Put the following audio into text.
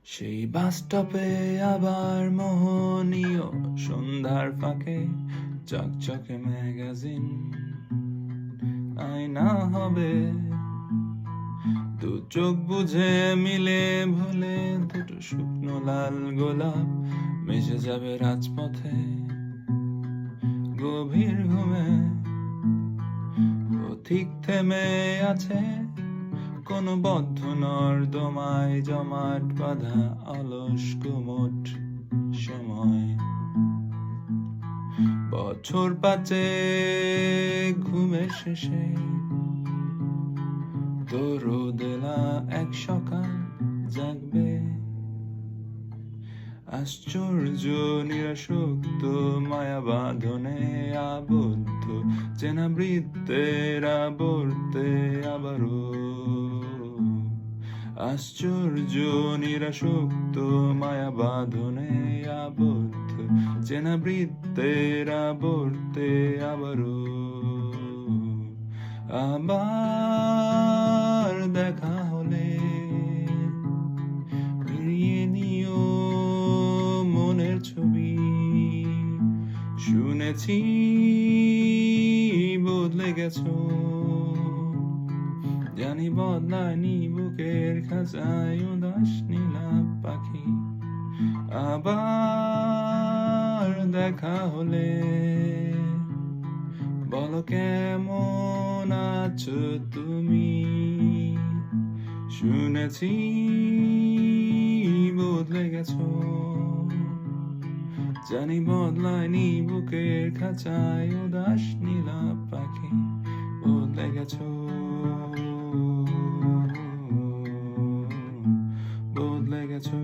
সেই বাস স্টপে আবার মোহনীয় সন্ধ্যার ফাঁকে চকচকে ম্যাগাজিন আয়না হবে দু চোখ বুঝে মিলে ভুলে দুটো শুকনো লাল গোলাপ মিশে যাবে রাজপথে গভীর ঘুমে পথিক থেমে আছে কোন বদ্ধ নর্দমায় জমাট বাঁধা অলস কুমট সময় বছর পাঁচে ঘুমের শেষে দরদেলা এক সকাল জাগবে আশ্চর্য নিরাসক্ত মায়া বাঁধনে আবদ্ধ চেনা বৃত্তের আবর্তে আবারও আশ্চর্য নিরাসক্ত মায়া বাঁধনে আবদ্ধ চেনা বৃত্তের আবর্তে আবারও আবার দেখা হলে ফিরিয়ে নিও মনের ছবি শুনেছি বদলে গেছো জানি বদলায়নি বুকের খাঁচায় উদাস নীলাপ পাখি আবার দেখা হলে বলো কেমন আছো তুমি শুনেছি বদলে গেছো জানি বদলায়নি বুকের খাঁচায় উদাস নীলাপ পাখি বদলে গেছো বদলে গেছো